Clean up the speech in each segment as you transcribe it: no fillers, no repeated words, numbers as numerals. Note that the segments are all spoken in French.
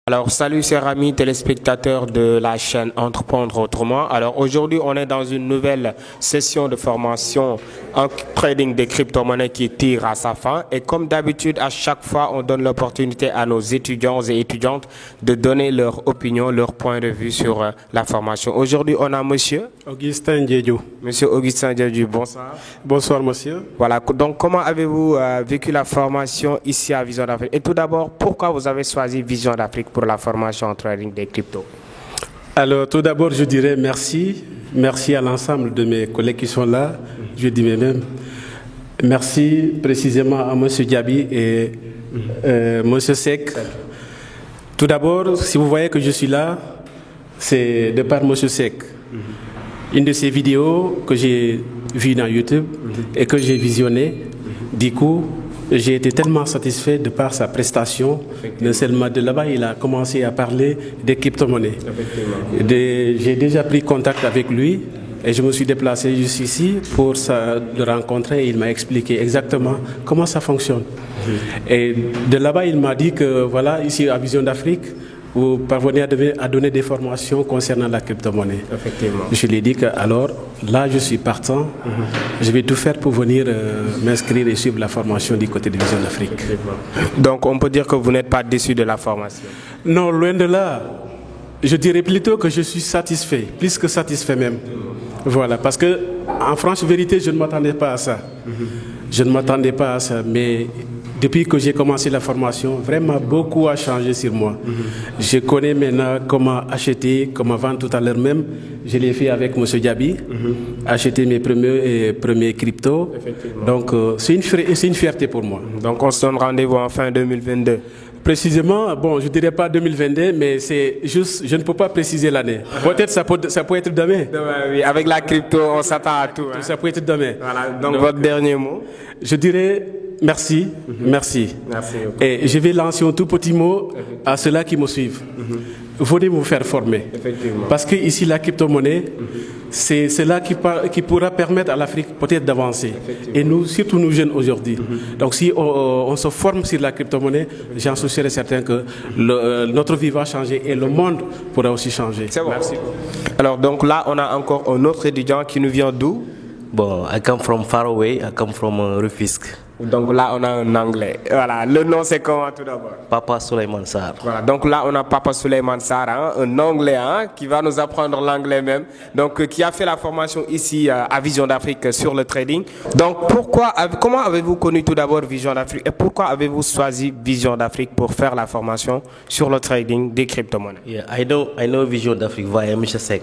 Alors, salut chers amis téléspectateurs de la chaîne Entreprendre Autrement. Alors, aujourd'hui, on est dans une nouvelle session de formation en trading des crypto-monnaies qui tire à sa fin. Et comme d'habitude, à chaque fois, on donne l'opportunité à nos étudiants et étudiantes de donner leur opinion, leur point de vue sur la formation. Aujourd'hui, on a monsieur Augustin Diédiou. Monsieur Augustin Diédiou, bonsoir. Bonsoir, monsieur. Voilà, donc comment avez-vous vécu la formation ici à Vision d'Afrique? Et tout d'abord, pourquoi vous avez choisi Vision d'Afrique pour la formation en trading des cryptos? Alors, tout d'abord, je dirais merci. Merci à l'ensemble de mes collègues qui sont là. Je dis même merci précisément à M. Diaby et M. Sek. Tout d'abord, si vous voyez que je suis là, c'est de par M. Sek. Une de ces vidéos que j'ai vues dans YouTube et que j'ai visionnées, du coup, j'ai été tellement satisfait de par sa prestation. Non seulement de là-bas, il a commencé à parler des crypto-monnaies. J'ai déjà pris contact avec lui et je me suis déplacé jusqu'ici pour le rencontrer. Il m'a expliqué exactement comment ça fonctionne. Et de là-bas, il m'a dit que voilà, ici à Vision d'Afrique, vous parvenez à donner des formations concernant la crypto-monnaie. Effectivement. Je lui ai dit que alors là, je suis partant. Je vais tout faire pour venir m'inscrire et suivre la formation du côté de Vision d'Afrique. Donc, on peut dire que vous n'êtes pas déçu de la formation? Non, loin de là. Je dirais plutôt que je suis satisfait, plus que satisfait même. Voilà, parce que en franche vérité, je ne m'attendais pas à ça. Je ne m'attendais pas à ça, mais depuis que j'ai commencé la formation, vraiment beaucoup a changé sur moi. Je connais maintenant comment acheter, comment vendre tout à l'heure même. Je l'ai fait avec M. Diaby, acheter mes premiers cryptos. Donc c'est une fierté pour moi. Donc on se donne rendez-vous en fin 2022. Précisément, bon, je ne dirais pas 2022, mais c'est juste, je ne peux pas préciser l'année. Peut-être ça peut être demain. Oui, avec la crypto, on s'attend à tout. Ça peut être demain. Voilà, donc votre dernier mot? Je dirais merci, merci. Merci beaucoup. Et je vais lancer un tout petit mot à ceux-là qui me suivent. Venez vous faire former. Effectivement. Parce que ici, la crypto-monnaie, c'est cela qui pourra permettre à l'Afrique peut-être d'avancer. Et nous, surtout nous jeunes aujourd'hui. Donc si on se forme sur la crypto-monnaie, j'en suis sûr et certain que notre vie va changer et le monde pourra aussi changer. C'est bon. Merci. Alors donc là, on a encore un autre étudiant qui nous vient d'où? Bon, I come from far away. I come from Rufisque. Donc là, on a un anglais. Voilà, le nom c'est comment tout d'abord? Papa Souleymane Sarr. Voilà, donc là, on a Papa Souleymane Sarr, hein, un anglais qui va nous apprendre l'anglais même. Donc, qui a fait la formation ici à Vision d'Afrique sur le trading. Donc, comment avez-vous connu tout d'abord Vision d'Afrique et pourquoi avez-vous choisi Vision d'Afrique pour faire la formation sur le trading des crypto-monnaies? Yeah, I know Vision d'Afrique via M. Sek.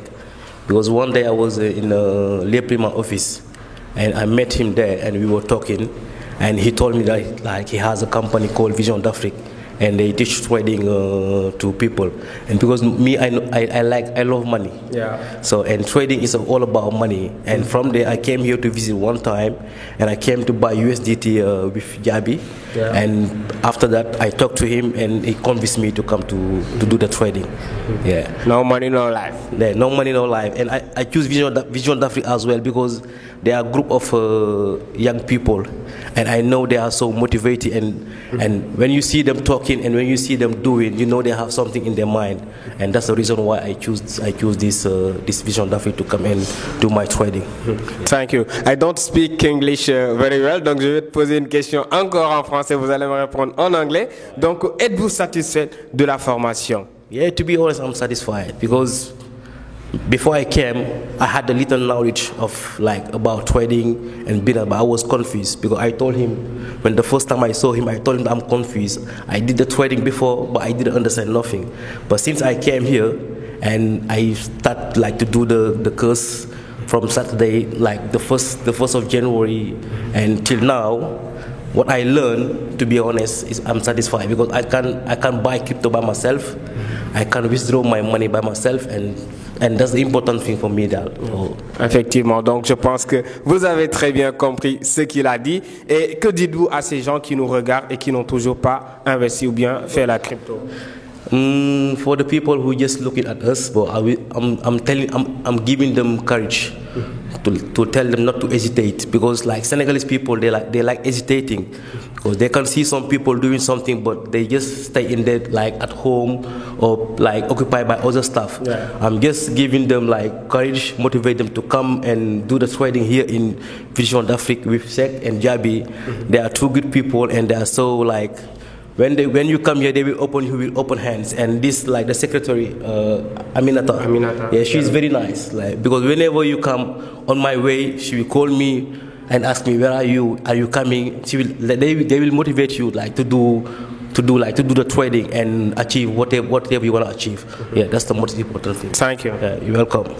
Because one day I was in Leprima office and I met him there and we were talking. And he told me that like he has a company called Vision d'Afrique, and they teach trading to people. And because me, I love money. Yeah. So and trading is all about money. And from there, I came here to visit one time, and I came to buy USDT with Diaby. Yeah. And after that, I talked to him, and he convinced me to come to do the trading. Yeah. No money, no life. Yeah, no money, no life. And I choose Vision d'Afrique as well because they are a group of young people, and I know they are so motivated. And when you see them talking and when you see them doing, you know they have something in their mind. And that's the reason why I choose this Vision d'Afrique to come and do my trading. Thank you. I don't speak English very well, donc je vais te poser une question encore en français. Vous allez me répondre en anglais. Donc, êtes-vous satisfait de la formation? Yeah, to be honest, I'm satisfied because before I came, I had a little knowledge of about trading and business, but I was confused because I told him when the first time I saw him, I told him I'm confused. I did the trading before, but I didn't understand nothing. But since I came here and I start to do the course from Saturday, like the first of January and till now, what I learned, to be honest, is I'm satisfied because I can buy crypto by myself, I can withdraw my money by myself, and that's the important thing for me. Effectivement, donc je pense que vous avez très bien compris ce qu'il a dit. Et que dites-vous à ces gens qui nous regardent et qui n'ont toujours pas investi ou bien fait la crypto? For the people who just looking at us, but I'm giving them courage to tell them not to hesitate because like Senegalese people they like hesitating Because they can see some people doing something, but they just stay in there, like at home or like occupied by other stuff. Yeah. I'm just giving them like courage, motivate them to come and do the trading here in Vision d'Afrique with Sek and Jabi. They are two good people, and they are so like. When you come here, they will open you with open hands. And this, like the secretary, Aminata. Yeah, she's very nice. Like because whenever you come on my way, she will call me and ask me, "Where are you? Are you coming?" They will motivate you like to do the trading and achieve whatever you want to achieve. Yeah, that's the most important thing. Thank you. Yeah, you're welcome.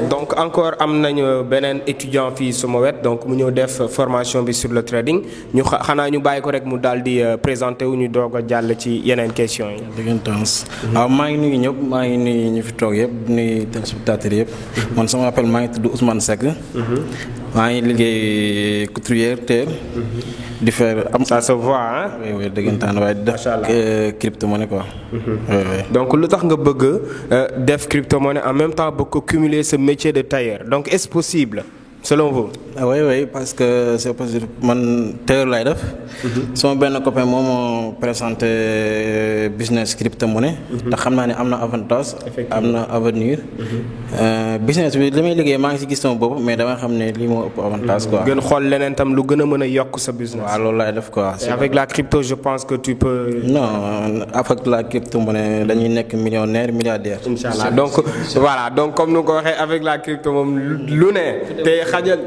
Donc encore am nañu beneen étudiant fii sama wet donc mu ñëw def formation bi sur le trading ñu xanaa ñu bàyyi ko rek mu daal di présenté wu ñu doog a jàll ci yeneen questions yi. dëggantaans waaw maa ngi nuyu ñëpp maa ngi nuyu ñu fi toog yëpp nuyu téléspectateurs yëpp man sama appel maa ngi tudd Ousmane Seck. maa ngi liggéey couturier terre. di faire am ça se voit hein. oui dëggantaan waaye di def crypto-monnaie quoi. donc lu tax nga bëgg def crypto-monnaie en même temps bëgg ko cumuler ce métier de tailleur donc est-ce possible selon vous? Oui parce que c'est possible man tailleur laay def. sama benn copain moo ma présenté business crypto-monnaie. te xam naa ne am na avantage. am na avenir. business bi li may liggéey maa ngi si gis sama bopp mais dama xam ne lii moo ëpp avantage quoi. gën xool leneen tam lu gën a mën a yokk sa business. waaw loolu laay def quoi. Et avec la crypto je pense que tu peux. non avec la crypto-monnaie dañuy nekk millionnaire milliardaire. Inch'Allah donc voilà donc comme nu ko waxee avec la crypto moom lu ne te xajal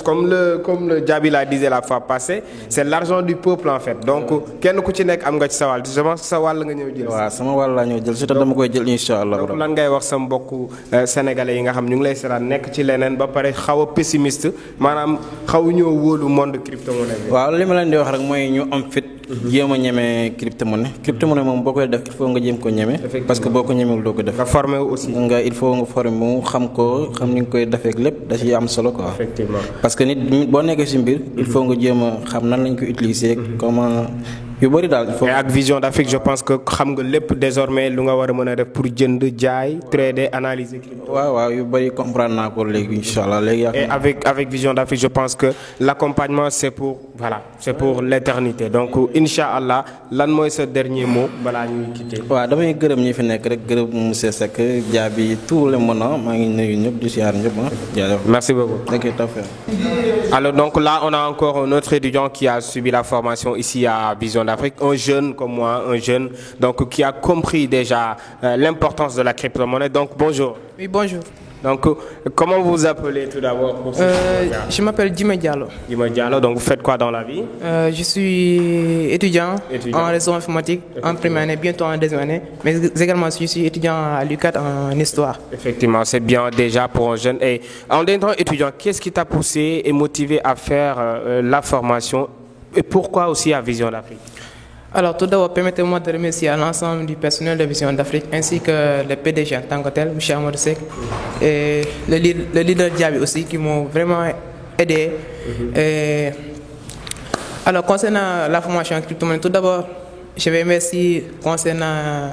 comme le Djaby la disait la fois passée c'est l'argent du peuple en fait donc kenn ku ci nekk am nga ci sa wàll je pense que sa wàll nga ñëw jël. waaw sama wàll laa ñëw jël surtout dama koy jël inch'Allah. donc lan ngay wax sa mbokku sénégalais yi nga xam ñu ngi lay seetaan nekk ci leneen ba pare xaw a pessimiste maanaam xaw ñoo wóolu monde crypto-monnaie bi. waaw li ma leen di wax rek mooy ñu am fit. jéem a ñeme crypto-monnaie moom boo koy def il faut nga jéem ko ñeme. parce que boo ko ñemewul doo ko def. nga formé aussi. il faut nga formé mu xam ko xam ni nga koy defee ak lépp da ciy am solo quoi. effectivement parce que nit boo nekkee ci mbir. il faut nga jéem a xam nan lañ ko utiliser. comment yu bëri daal il faut. et ak Vision d'Afrique je pense que xam nga lépp désormais lu nga war a mën a def pour jënd jaay trader analyser. waaw yu bëri comprendre naa ko léegi inchallah léegi. et avec Vision d'Afrique je pense que l'accompagnement c'est pour l'éternité donc inchallah lan mooy sa dernier mot balaa ñuy quitter. waaw damay gërëm ñi fi nekk rek gërëm monsieur Seck Djaby tout le monde maa ngi nuyu ñëpp di siyaar ñëpp jaajëf. merci beaucoup. ok tout à fait. alors donc là on a encore un autre étudiant qui a subi la formation ici à Vision d'Afrique un jeune comme moi donc qui a compris déjà l'importance de la crypto-monnaie donc bonjour. Oui bonjour. Donc, comment vous vous appelez tout d'abord pour je m'appelle Djimé Diallo. Djimé Diallo, donc vous faites quoi dans la vie? Je suis étudiant en réseau informatique, en première année, bientôt en deuxième année, mais également je suis étudiant à l'UCAD en histoire. Effectivement, c'est bien déjà pour un jeune. Et en étant étudiant, qu'est-ce qui t'a poussé et motivé à faire la formation et pourquoi aussi à Vision d'Afrique? Alors tout d'abord, permettez-moi de remercier l'ensemble du personnel de Vision d'Afrique ainsi que le PDG en tant que tel, M. Amadou Seck, et le leader Djaby aussi qui m'ont vraiment aidé. Et alors concernant la formation en crypto-monnaie, tout d'abord, je vais remercier concernant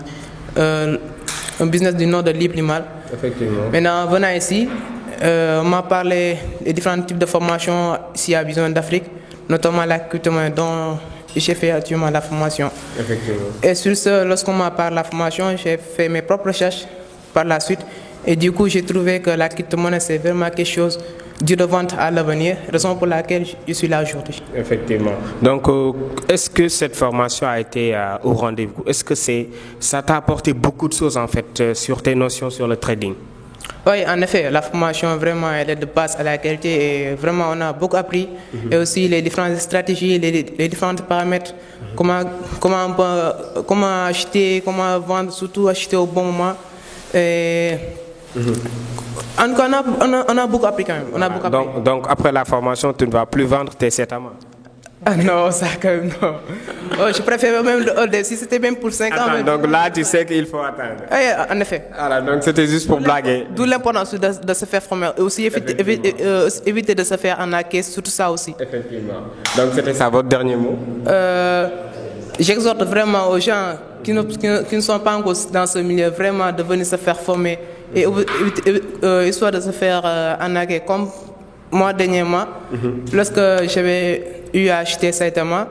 un business du nom de Librimal. Effectivement. Maintenant, venant ici, on m'a parlé des différents types de formations ici à Vision d'Afrique, notamment la crypto-monnaie dont j'ai fait actuellement la formation. Effectivement. Et sur ce, lorsqu'on m'a parlé de la formation, j'ai fait mes propres recherches par la suite. Et du coup, j'ai trouvé que la crypto-monnaie, c'est vraiment quelque chose dur de vente à l'avenir, raison pour laquelle je suis là aujourd'hui. Effectivement. Donc, est-ce que cette formation a été au rendez-vous? Est-ce que ça t'a apporté beaucoup de choses en fait sur tes notions sur le trading? Oui, en effet, la formation vraiment elle est de base à la qualité et vraiment on a beaucoup appris. Et aussi les différentes stratégies, les différents paramètres, comment acheter, comment vendre, surtout acheter au bon moment. Et en tout cas, on a beaucoup appris quand même. On a beaucoup appris. Donc après la formation, tu ne vas plus vendre tes 7 amants? Ah non, ça quand même non. Oh, je préfère même si c'était même pour 5 ans. Même. Donc là, tu sais qu'il faut attendre. Oui, en effet. Alors, donc c'était juste pour blaguer. D'où l'importance de se faire former. Et aussi éviter de se faire arnaquer, surtout ça aussi. Effectivement. Donc c'était ça, votre dernier mot? J'exhorte vraiment aux gens qui ne sont pas encore dans ce milieu, vraiment de venir se faire former et histoire de se faire arnaquer. Comme moi dernièrement, lorsque j'avais eu à acheter Saitama.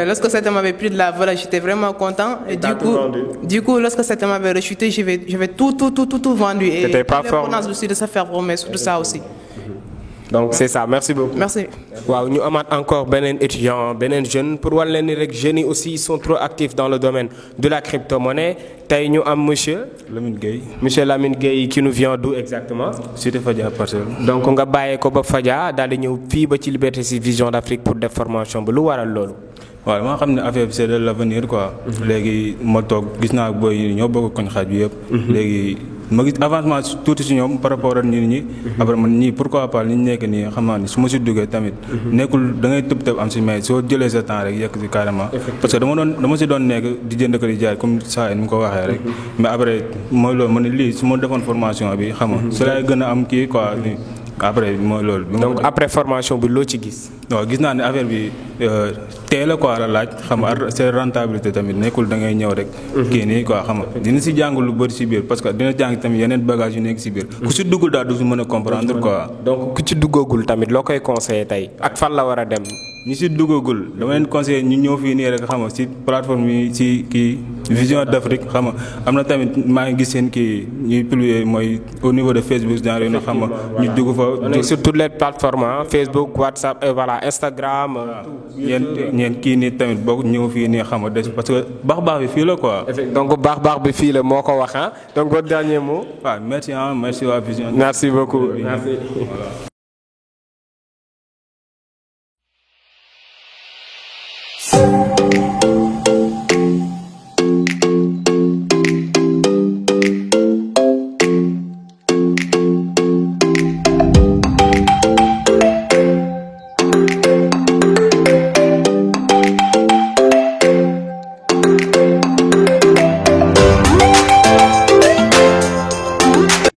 Lorsque Saitama avait pris de la valeur, j'étais vraiment content. Et du coup, lorsque Saitama avait rechuté, j'avais tout vendu. Et l'importance aussi de se faire promesse de ça aussi. Donc c'est ça, merci beaucoup. Merci. Waaw ñu amaat encore beneen étudiant beneen jeune pour wan leen ni rek jeunes yi aussi ils sont trop actifs dans le domaine de la crypto-monnaie tey ñu am monsieur Lamine Gueye qui nous vient d'où exactement. Cité Fadia Parcelles. Donc nga bàyyee ko ba Fadia daal di ñëw fii ba ci Liberté 6 Vision d'Afrique pour def formation bi lu waral loolu. waaw maa xam ne affaire bi c'est de l'avenir quoi. léegi ma toog gis naa booy ñoo bokk koñ xaaj bi yëpp. léegi ma gis avancement tuuti si ñoom par rapport ak ñi après man ñii pourquoi pas li ñu nekk nii xam naa ni su ma si duggee tamit nekkul da ngay tëb am si mais soo jëlee sa temps rek yekk si carrément parce que dama si doon nekk di jënd ko di jaay comme ça ni mu ko waxee rek mais après mooy loolu ma ne lii su ma defoon formation bi xam nga su laay gën a am kii quoi après mooy loolu. Donc après formation bi loo ci gis. waaw gis naa ne affaire bi teel a quoi la laaj xam nga c'est rentabilité tamit nekkul da ngay ñëw rek. kii nii quoi xam nga dina si jàng lu bëri si biir parce que dina jàng tamit yeneen bagage yu nekk si biir. ku si duggul daal du si mën a comprendre quoi. Donc ku ci duggagul tamit loo koy conseiller tey ak fan la war a dem. ñi si duggagul dama leen conseiller ñu ñëw fii nii rek xam nga si plateforme yi si kii Vision d'Afrique xam nga am na tamit maa ngi gis seen kii ñuy publier mooy au niveau de Facebook genre yu na xam nga ñu dugg fa. On est sur toutes les plateformes Facebook WhatsApp et voilà Instagram. ñeen kii nii tamit boo ñëw fii nii xam nga parce que baax bi fii la quoi. Donc baax bi fii la moo ko wax donc votre dernier mot. waaw merci waa Vision. Merci beaucoup. Merci.